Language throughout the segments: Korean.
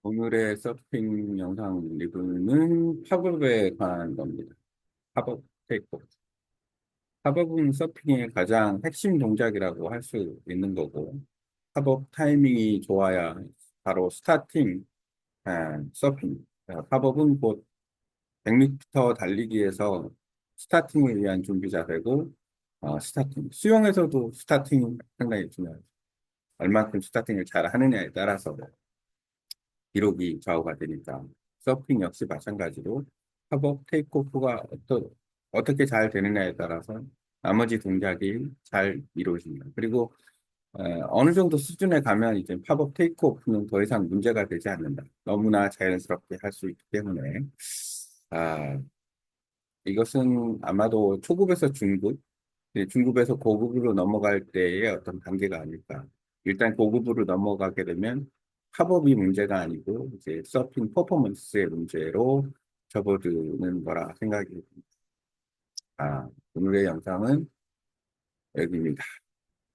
오늘의 서핑 영상 리뷰는 팝업에 관한 겁니다. 팝업 테이크오프. 팝업은 서핑의 가장 핵심 동작이라고 할 수 있는 거고, 팝업 타이밍이 좋아야 바로 스타팅, 서핑. 팝업은 곧 100m 달리기에서 스타팅을 위한 준비 자세고, 스타팅. 수영에서도 스타팅 상당히 중요하죠. 얼마큼 스타팅을 잘 하느냐에 따라서 기록이 좌우가 되니까 서핑 역시 마찬가지로 팝업 테이크오프가 어떻게 잘 되느냐에 따라서 나머지 동작이 잘 이루어집니다. 그리고 어느 정도 수준에 가면 이제 팝업 테이크오프는 더 이상 문제가 되지 않는다. 너무나 자연스럽게 할 수 있기 때문에 아, 이것은 아마도 초급에서 중급, 중급에서 고급으로 넘어갈 때의 어떤 단계가 아닐까. 일단 고급으로 넘어가게 되면 팝업이 문제가 아니고 이제 서핑 퍼포먼스의 문제로 접어드는 거라 생각이 듭니다. 오늘의 영상은 여기입니다.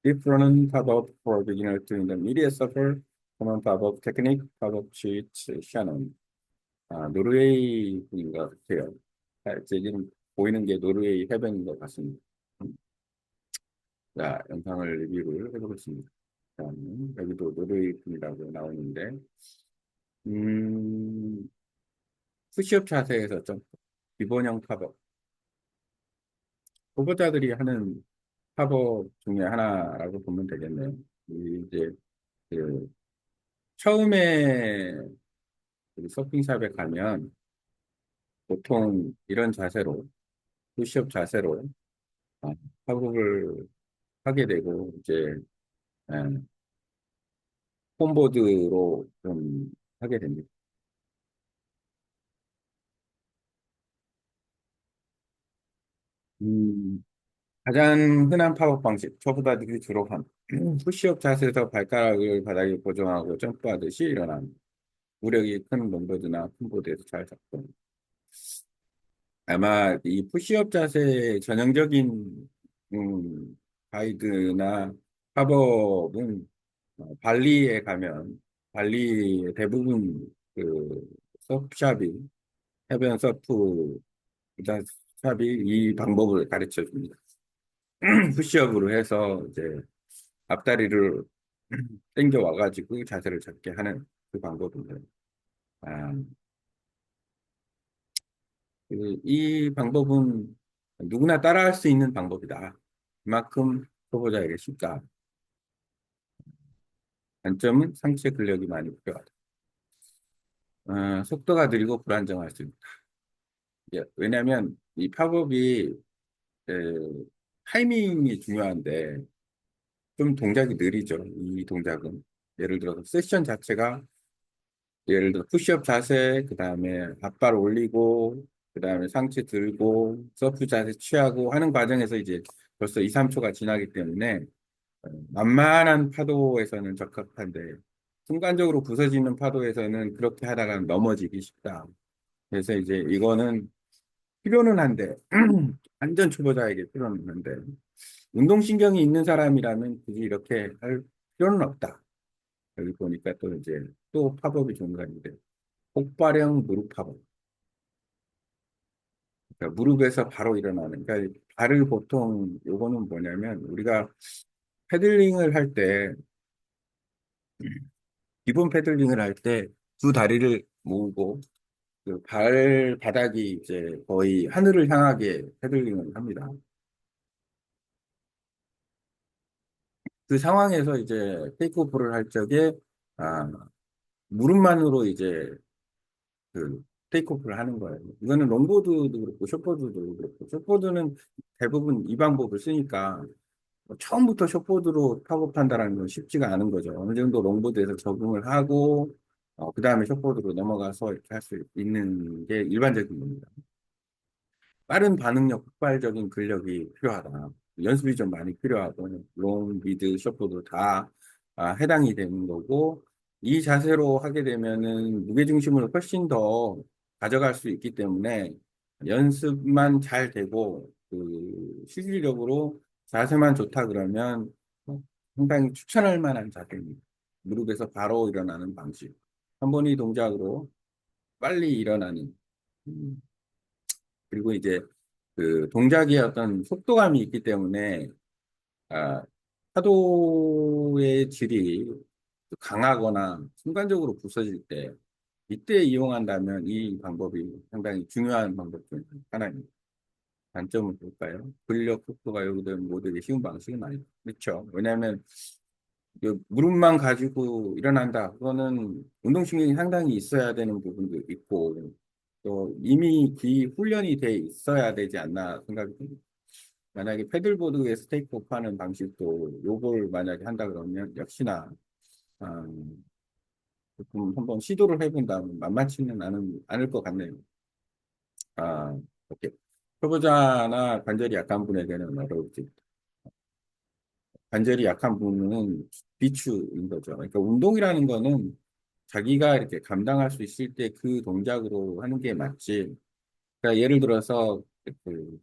Different pop-up for beginner to intermediate surfer, common pop-up technique, pop-up cheat, Shannon. 노르웨이 분인 것 같아요. 지금 보이는 게 노르웨이 해변인 것 같습니다. 자, 영상을 리뷰를 해보겠습니다. 여기도 노르웨이 분이라고 나오는데, 음, 푸시업 자세에서 좀 기본형 팝업. 초보자들이 하는 팝업 중에 하나라고 보면 되겠네요. 이제 그 처음에 그 서핑샵에 가면 보통 이런 자세로, 푸시업 자세로 어, 팝업을 하게 되고, 이제 예, 홈보드로 좀 하게 됩니다. 음, 가장 흔한 팝업 방식, 초보자들이 주로 한 푸시업 자세에서 발가락을 바닥에 고정하고 점프하듯이 일어난 무력이 큰 롱보드나 홈보드에서 잘 잡고 아마 이 푸시업 자세의 전형적인 가이드나 팝업은 발리에 가면 발리의 대부분 그 서프샵이 해변 서프 기타 샵이 이 방법을 가르쳐 줍니다. 푸시업으로 해서 이제 앞다리를 당겨 와가지고 자세를 잡게 하는 그 방법입니다. 아, 이 방법은 누구나 따라할 수 있는 방법이다. 그만큼 초보자에게 쉽다. 단점은 상체 근력이 많이 필요하다. 속도가 느리고 불안정할 수 있다. 예, 왜냐하면 이 팝업이 에, 타이밍이 중요한데 좀 동작이 느리죠. 이 동작은 예를 들어서 세션 자체가 예를 들어 푸시업 자세, 그 다음에 앞발 올리고, 그 다음에 상체 들고, 서프 자세 취하고 하는 과정에서 이제 벌써 2, 3초가 지나기 때문에 만만한 파도에서는 적합한데 순간적으로 부서지는 파도에서는 그렇게 하다가 넘어지기 쉽다. 그래서 이제 이거는 필요는 한데 완전 초보자에게 필요는 한데 운동신경이 있는 사람이라면 굳이 이렇게 할 필요는 없다. 여기 보니까 또 이제 또 팝업이 좋은 거 있는데 폭발형 무릎 팝업. 그러니까 무릎에서 바로 일어나는. 그러니까 발을 보통 요거는 뭐냐면 우리가 패들링을 할 때 기본 패들링을 할 때 두 다리를 모으고 그 발바닥이 이제 거의 하늘을 향하게 패들링을 합니다. 그 상황에서 이제 테이크오프를 할 적에 아, 무릎만으로 이제 그 테이크오프를 하는 거예요. 이거는 롱보드도 그렇고 숏보드도 그렇고 숏보드는 대부분 이 방법을 쓰니까 처음부터 숏보드로 팝업한다는 건 쉽지가 않은 거죠. 어느 정도 롱보드에서 적응을 하고 그 다음에 숏보드로 넘어가서 이렇게 할 수 있는 게 일반적인 겁니다. 빠른 반응력, 폭발적인 근력이 필요하다. 연습이 좀 많이 필요하고 롱, 미드, 숏보드 다 해당이 되는 거고 이 자세로 하게 되면은 무게중심을 훨씬 더 가져갈 수 있기 때문에 연습만 잘 되고 그 실질적으로 자세만 좋다 그러면 상당히 추천할 만한 자세입니다. 무릎에서 바로 일어나는 방식. 한 번의 동작으로 빨리 일어나는. 음, 그리고 이제 그 동작의 어떤 속도감이 있기 때문에 아, 파도의 질이 강하거나 순간적으로 부서질 때 이때 이용한다면 이 방법이 상당히 중요한 방법 중 하나입니다. 단점은 볼까요? 근력 속도가 여기도 모두에게 쉬운 방식은 아니죠. 그렇죠. 왜냐하면 그 무릎만 가지고 일어난다. 그거는 운동신경이 상당히 있어야 되는 부분도 있고 또 이미 기 훈련이 돼 있어야 되지 않나 생각이 듭니다. 만약에 패들보드에 스테이크오프 하는 방식도 요걸 만약에 한다 그러면 역시나 조금 한번 시도를 해본다면 만만치는 않을 것 같네요. 아, 오케이. 초보자나 관절이 약한 분에게는 어려울지. 관절이 약한 분은 비추인 거죠. 그러니까 운동이라는 거는 자기가 이렇게 감당할 수 있을 때 그 동작으로 하는 게 맞지. 그러니까 예를 들어서 그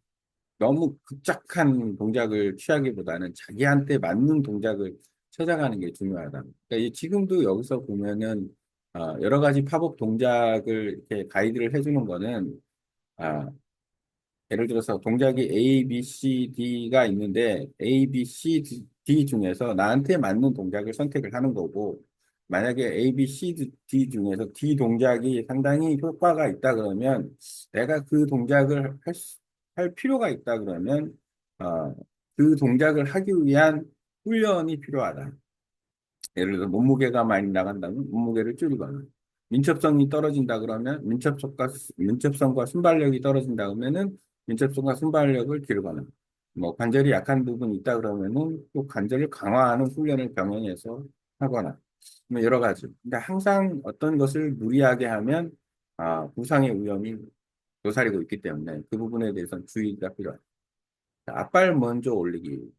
너무 급작한 동작을 취하기보다는 자기한테 맞는 동작을 찾아가는 게 중요하다. 그러니까 지금도 여기서 보면은 여러 가지 팝업 동작을 이렇게 가이드를 해주는 거는 아, 예를 들어서 동작이 A, B, C, D가 있는데 A, B, C, D 중에서 나한테 맞는 동작을 선택을 하는 거고 만약에 A, B, C, D 중에서 D 동작이 상당히 효과가 있다 그러면 내가 그 동작을 할 필요가 있다 그러면 어, 그 동작을 하기 위한 훈련이 필요하다. 예를 들어 몸무게가 많이 나간다면 몸무게를 줄이거나 민첩성이 떨어진다 그러면 민첩성과 순발력이 떨어진다 그러면은 민첩성과 순발력을 기르거나 뭐 관절이 약한 부분이 있다 그러면은 또 관절을 강화하는 훈련을 병행해서 하거나 뭐 여러 가지. 근데 항상 어떤 것을 무리하게 하면 부상의 위험이 도사리고 있기 때문에 그 부분에 대해서는 주의가 필요하다. 앞발 먼저 올리기.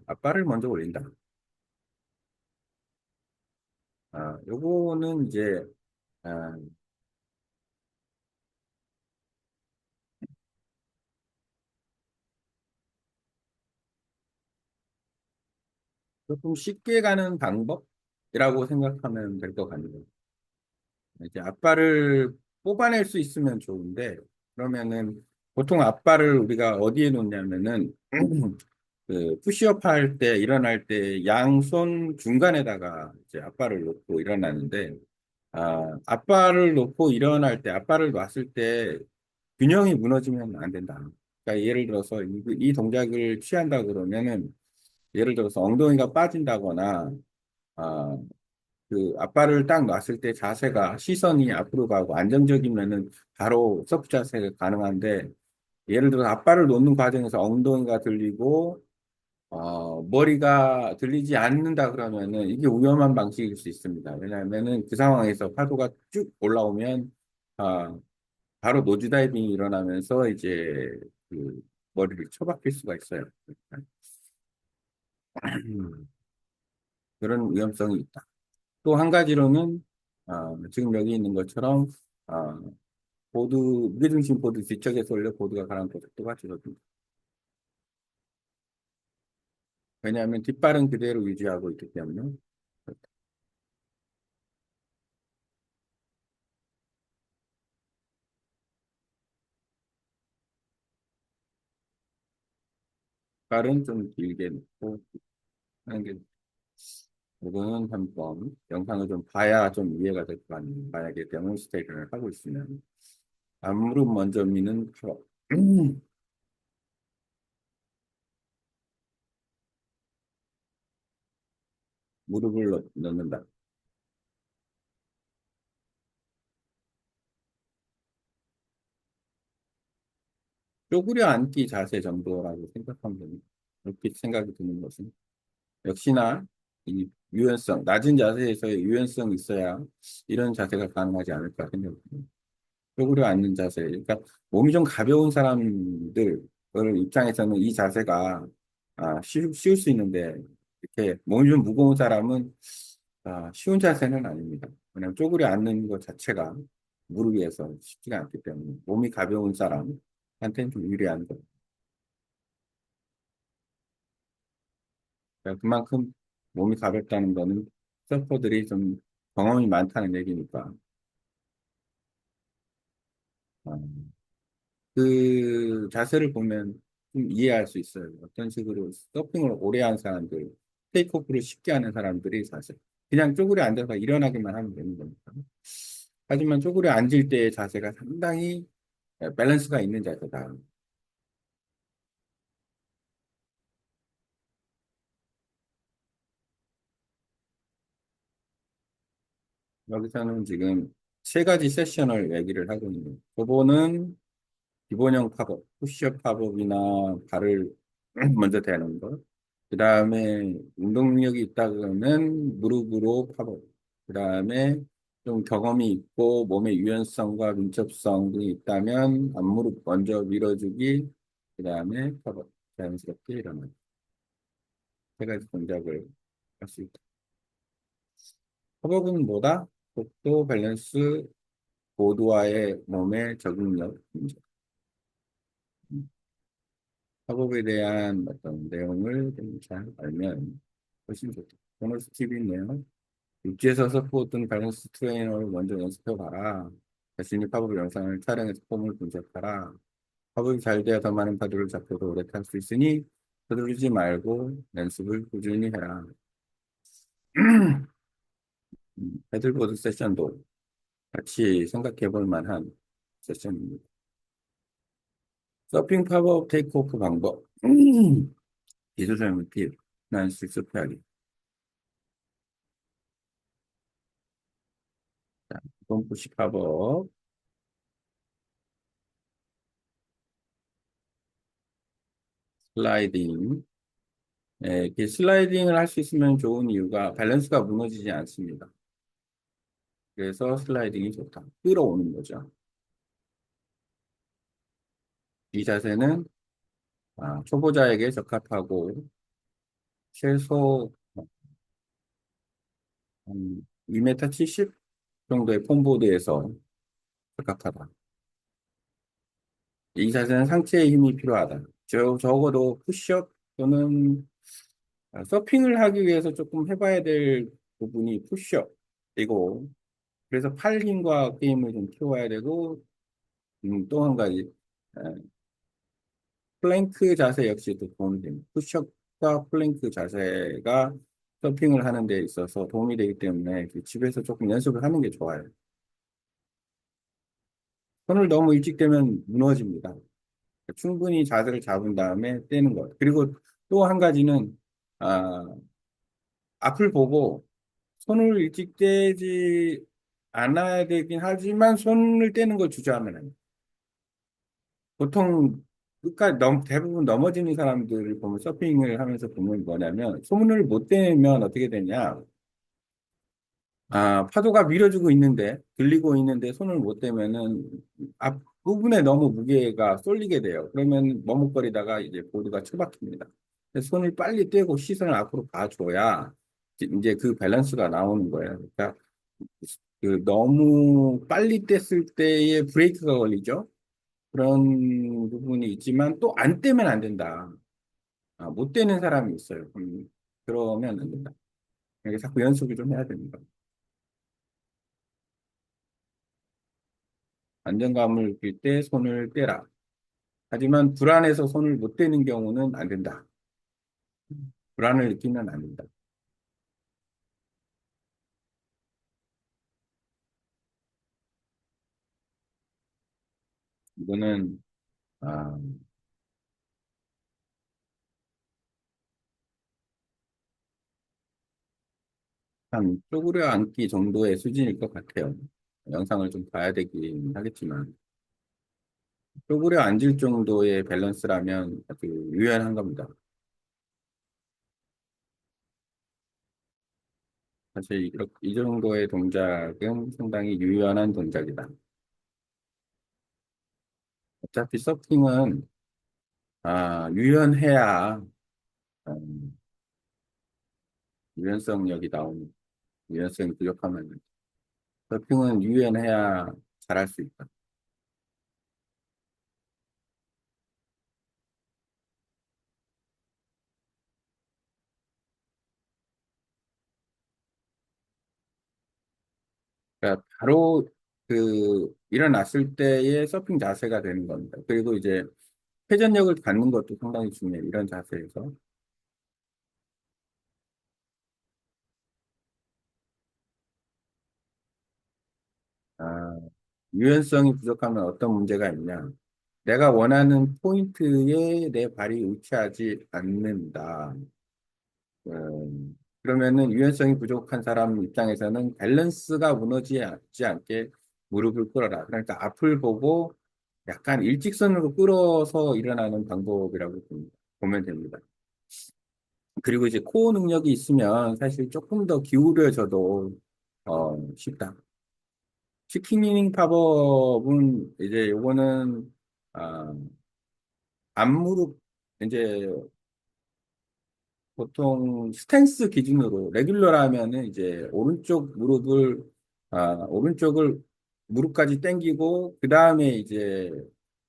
앞발을 먼저 올린다. 요거는 이제 아, 조금 쉽게 가는 방법이라고 생각하면 될 것 같네요. 이제 앞발을 뽑아낼 수 있으면 좋은데, 그러면은 보통 앞발을 우리가 어디에 놓냐면은, 그 푸시업 할 때, 일어날 때 양손 중간에다가 이제 앞발을 놓고 일어나는데, 앞발을 놓고 일어날 때, 앞발을 놨을 때 균형이 무너지면 안 된다. 그러니까 예를 들어서 이 동작을 취한다 그러면은, 예를 들어서 엉덩이가 빠진다거나, 아, 그 앞발을 딱 놨을 때 자세가 시선이 앞으로 가고 안정적이면은 바로 서프 자세가 가능한데 예를 들어 앞발을 놓는 과정에서 엉덩이가 들리고 머리가 들리지 않는다 그러면은 이게 위험한 방식일 수 있습니다. 왜냐하면은 그 상황에서 파도가 쭉 올라오면 아, 바로 노즈 다이빙이 일어나면서 이제 그 머리를 쳐박힐 수가 있어요. 그런 위험성이 있다. 또 한 가지로는 지금 여기 있는 것처럼 아, 보드 무게중심 보드 뒤쪽에서 올려 보드가 가라앉고 속도가 줄어든다. 왜냐하면 뒷발은 그대로 유지하고 있기 때문에 발은 좀 길게 놓고 하는 게 이거는 한번 영상을 좀 봐야 좀 이해가 될 거 아니에요. 만약에 데몬스트레이션을 하고 있으면 앞무릎 먼저 미는 푸업 무릎을 넣는다. 쪼그려 앉기 자세 정도라고 생각하면 됩니다. 이렇게 생각이 드는 것은 역시나 이 유연성, 낮은 자세에서의 유연성이 있어야 이런 자세가 가능하지 않을까 생각합니다. 쪼그려 앉는 자세. 그러니까 몸이 좀 가벼운 사람들 입장에서는 이 자세가 쉬울 수 있는데 이렇게 몸이 좀 무거운 사람은 쉬운 자세는 아닙니다. 그냥 쪼그려 앉는 것 자체가 무릎 위에서 쉽지가 않기 때문에 몸이 가벼운 사람한테는 좀 유리한 거. 그러니까 그만큼 몸이 가볍다는 거는 서퍼들이 좀 경험이 많다는 얘기니까. 어, 그 자세를 보면 좀 이해할 수 있어요. 어떤 식으로 서핑을 오래 한 사람들, 테이크오프를 쉽게 하는 사람들이 자세. 그냥 쪼그려 앉아서 일어나기만 하면 되는 거니까. 하지만 쪼그려 앉을 때의 자세가 상당히 밸런스가 있는 자세다. 여기서는 지금 세 가지 세션을 얘기를 하고 있는 거예요. 초보는 기본형 팝업, 푸시업 팝업이나 발을 먼저 대는 것. 그 다음에 운동 능력이 있다 그러면 무릎으로 팝업. 그 다음에 좀 경험이 있고 몸의 유연성과 민첩성 등이 있다면 앞무릎 먼저 밀어주기. 그 다음에 팝업. 자연스럽게 일어나기. 세 가지 동작을 할 수 있다. 팝업은 뭐다? 속도, 밸런스, 고도와의 몸의 적응력. 학업에 대한 어떤 내용을 좀 잘 알면 훨씬 좋다. 보너스 팁이 있네요. 육지에서 서포트 밸런스 트레이너를 먼저 연습해봐라. 자신이 파브 영상을 촬영해서 폼을 분석하라. 파브이 잘 돼야 더 많은 파도를 잡혀도 오래 탈 수 있으니 서두르지 말고 연습을 꾸준히 해라. 패들보드 세션도 같이 생각해 볼 만한 세션입니다. 서핑 팝업 테이크오프 방법. 기술 설명 팁. 난 실습해야지. 자, 펌프시 팝업, 슬라이딩. 예, 이렇게 슬라이딩을 할 수 있으면 좋은 이유가 밸런스가 무너지지 않습니다. 그래서 슬라이딩이 좋다. 끌어오는 거죠. 이 자세는 초보자에게 적합하고 최소 2m 70 정도의 폼보드에서 적합하다. 이 자세는 상체에 힘이 필요하다. 적어도 푸시업 또는 서핑을 하기 위해서 조금 해봐야 될 부분이 푸시업이고 그래서 팔 힘과 게임을 좀 키워야 되고 또 한 가지 에, 플랭크 자세 역시도 도움이 됩니다. 푸시업과 플랭크 자세가 서핑을 하는 데 있어서 도움이 되기 때문에 그 집에서 조금 연습을 하는 게 좋아요. 손을 너무 일찍 대면 무너집니다. 충분히 자세를 잡은 다음에 떼는 것. 그리고 또 한 가지는 아, 앞을 보고 손을 일찍 떼지 않아야 되긴 하지만 손을 떼는 걸 주저하면 안 돼요. 보통 끝까지 대부분 넘어지는 사람들을 보면 서핑을 하면서 보면 뭐냐면 손을 못 떼면 어떻게 되냐. 파도가 밀어주고 있는데 들리고 있는데 손을 못 떼면은 앞부분에 너무 무게가 쏠리게 돼요. 그러면 머뭇거리다가 이제 보드가 처박힙니다. 그래서 손을 빨리 떼고 시선을 앞으로 봐줘야 이제 그 밸런스가 나오는 거예요. 그러니까 그 너무 빨리 뗐을 때의 브레이크가 걸리죠. 그런 부분이 있지만 또 안 떼면 안 된다. 못 떼는 사람이 있어요. 그러면 안 된다. 그러니까 자꾸 연습을 좀 해야 됩니다. 안정감을 느낄 때 손을 떼라. 하지만 불안해서 손을 못 떼는 경우는 안 된다. 불안을 느끼면 안 된다. 이거는 아, 한 쪼그려 앉기 정도의 수준일 것 같아요. 영상을 좀 봐야 되긴 하겠지만 쪼그려 앉을 정도의 밸런스라면 아주 유연한 겁니다. 사실 이 정도의 동작은 상당히 유연한 동작이다. 어차피 서핑은 유연해야 음, 유연성력이 나오는 유연성이 부족하면 서핑은 유연해야 잘할 수 있다. 그러니까 바로 일어났을 때의 서핑 자세가 되는 겁니다. 그리고 이제 회전력을 갖는 것도 상당히 중요해요. 이런 자세에서. 아, 유연성이 부족하면 어떤 문제가 있냐? 내가 원하는 포인트에 내 발이 위치하지 않는다. 그러면은 유연성이 부족한 사람 입장에서는 밸런스가 무너지지 않게 무릎을 꿇어라. 그러니까 앞을 보고 약간 일직선으로 끌어서 일어나는 방법이라고 보면 됩니다. 그리고 이제 코어 능력이 있으면 사실 조금 더 기울여져도 쉽다. 치킨닝 팝업은 이제 요거는 아, 앞무릎 이제 보통 스탠스 기준으로 레귤러라면은 이제 오른쪽을 무릎까지 당기고 그 다음에 이제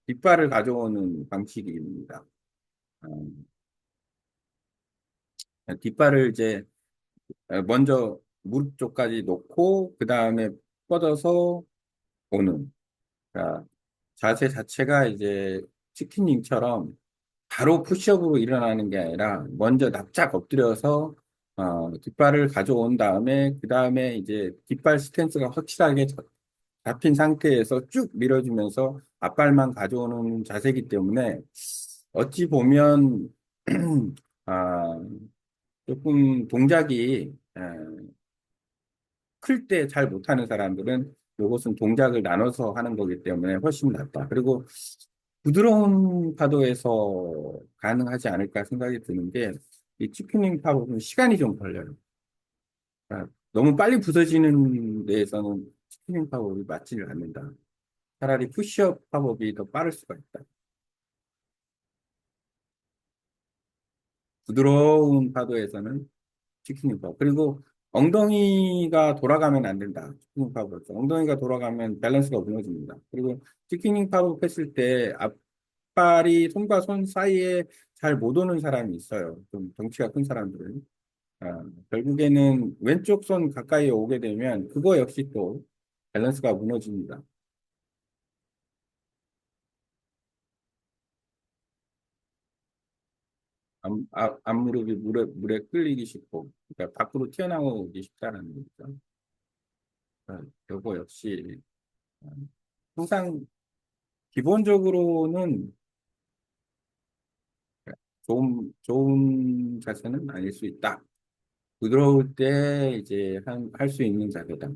뒷발을 가져오는 방식입니다. 어, 뒷발을 이제 먼저 무릎 쪽까지 놓고 그 다음에 뻗어서 오는. 그러니까 자세 자체가 이제 치킨닝처럼 바로 푸시업으로 일어나는 게 아니라 먼저 납작 엎드려서 뒷발을 가져온 다음에 그 다음에 이제 뒷발 스탠스가 확실하게 잡힌 상태에서 쭉 밀어주면서 앞발만 가져오는 자세이기 때문에 어찌 보면 아, 조금 동작이 클 때 잘 못하는 사람들은 이것은 동작을 나눠서 하는 거기 때문에 훨씬 낫다. 그리고 부드러운 파도에서 가능하지 않을까 생각이 드는 게 이 치프닝 파도는 시간이 좀 걸려요. 그러니까 너무 빨리 부서지는 데에서는 치프닝 파도이 맞지를 않는다. 차라리 푸시업 파법이 더 빠를 수가 있다. 부드러운 파도에서는 치킨파법 그리고 엉덩이가 돌아가면 안 된다. 치킨닝 파법 엉덩이가 돌아가면 밸런스가 무너집니다. 그리고 치킨닝 파법 했을 때 앞발이 손과 손 사이에 잘 못 오는 사람이 있어요. 좀 덩치가 큰 사람들은. 결국에는 왼쪽 손 가까이 오게 되면 그거 역시 또 밸런스가 무너집니다. 앞무릎이 물에 끌리기 쉽고, 그러니까 밖으로 튀어나오기 쉽다는 거죠. 요거 역시 어, 항상 기본적으로는 좋은 자세는 아닐 수 있다. 부드러울 때 이제 할 수 있는 자세다.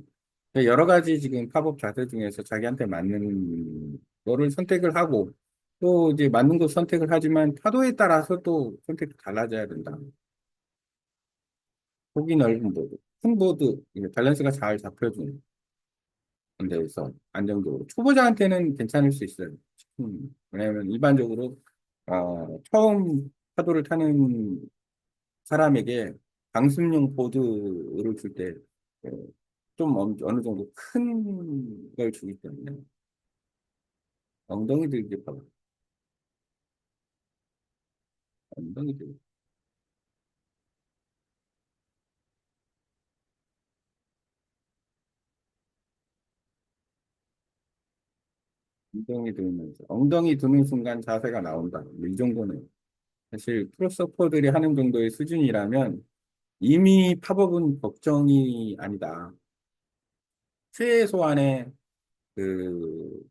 여러 가지 지금 팝업 자세 중에서 자기한테 맞는 거를 선택을 하고 또 이제 맞는 거 선택을 하지만 파도에 따라서 또 선택이 달라져야 된다. 폭이 넓은 보드, 큰 보드, 이게 밸런스가 잘 잡혀주는 데에서 안정적으로 초보자한테는 괜찮을 수 있어요. 왜냐하면 일반적으로 처음 파도를 타는 사람에게 강습용 보드를 줄 때 좀 어느 정도 큰 걸 주기 때문에 엉덩이 들기 바로 엉덩이 들기 엉덩이 들면서 엉덩이 드는 순간 자세가 나온다. 뭐이 정도는 사실 프로서퍼들이 하는 정도의 수준이라면 이미 팝업은 걱정이 아니다. 최소한의 그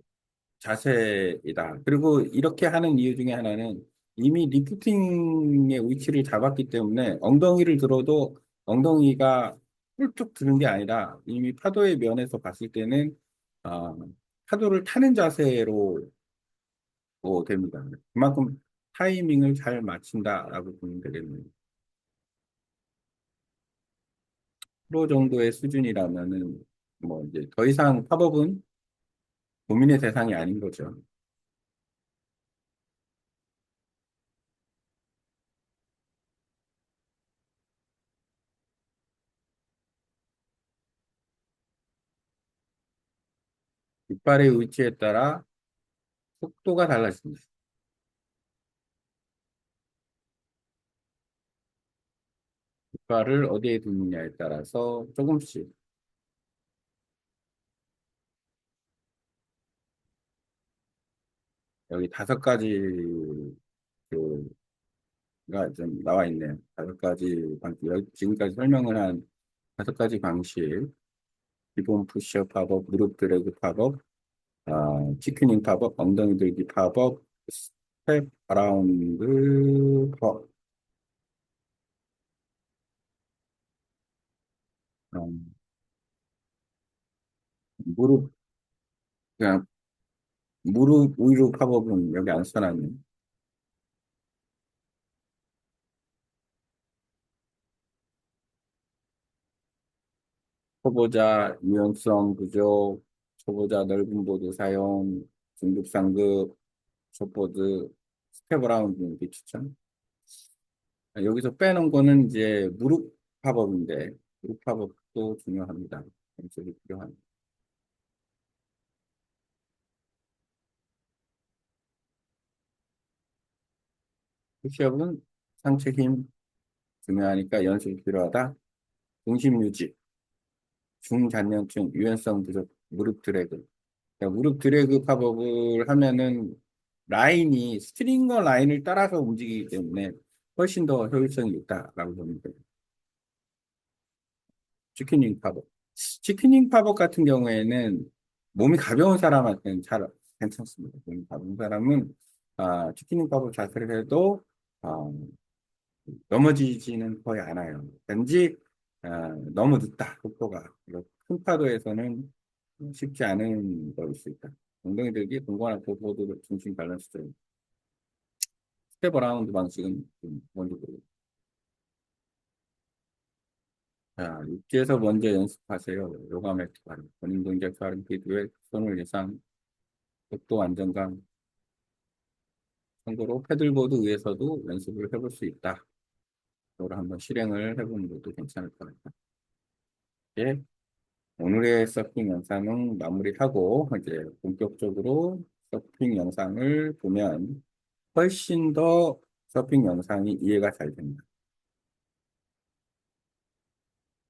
자세이다. 그리고 이렇게 하는 이유 중에 하나는 이미 리프팅의 위치를 잡았기 때문에 엉덩이를 들어도 엉덩이가 훌쩍 드는 게 아니라 이미 파도의 면에서 봤을 때는 어, 파도를 타는 자세로 됩니다. 그만큼 타이밍을 잘 맞춘다라고 보면 되겠네요. 프로 정도의 수준이라면은 뭐 이제 더 이상 팝업은 고민의 대상이 아닌 거죠. 깃발의 위치에 따라 속도가 달라집니다. 깃발을 어디에 두느냐에 따라서 조금씩 여기 5가지 그가 좀 나와 있네요. 5가지 방식. 지금까지 설명을 한 5가지 방식. 기본 푸시업 팝업, 무릎 드래그 팝업, 치크닝 팝업, 엉덩이 들기 팝업, 스텝 아라운드 팝. 음, 무릎, 그냥 무릎 우위로 팝업은 여기 안 써놨네. 초보자 유연성 부족, 초보자 넓은 보드 사용, 중급 상급, 숏보드, 스텝 아라운드 비추천. 여기서 빼놓은 거는 이제 무릎 팝업인데, 무릎 팝업도 중요합니다. 연습이 필요한. 푸시업은 상체 힘 중요하니까 연습이 필요하다. 중심 유지, 중잔년층, 유연성 부족, 무릎 드래그. 그러니까 무릎 드래그 팝업을 하면은 라인이 스트링거 라인을 따라서 움직이기 때문에 훨씬 더 효율성이 있다라고 보면 돼요. 치킨닝 팝업. 치킨닝 팝업 같은 경우에는 몸이 가벼운 사람한테는 잘 괜찮습니다. 몸이 가벼운 사람은 치킨닝 팝업 자세를 해도 아, 넘어지지는 거의 않아요. 단지 너무 늦다, 속도가. 큰 파도에서는 쉽지 않은 거일 수 있다. 엉덩이 들기, 공간화 보드 중심 밸런스 좀 스텝 어라운드 방식은 좀 먼저 보고. 자, 육지에서 먼저 연습하세요. 요가 매트 발음, 본인 동작 발음 피드백, 손을 예상, 속도 안정감. 참고로 패들보드 위에서도 연습을 해볼 수 있다. 이걸 한번 실행을 해보는 것도 괜찮을 것 같다. 예. 오늘의 서핑 영상은 마무리하고 이제 본격적으로 서핑 영상을 보면 훨씬 더 서핑 영상이 이해가 잘 됩니다.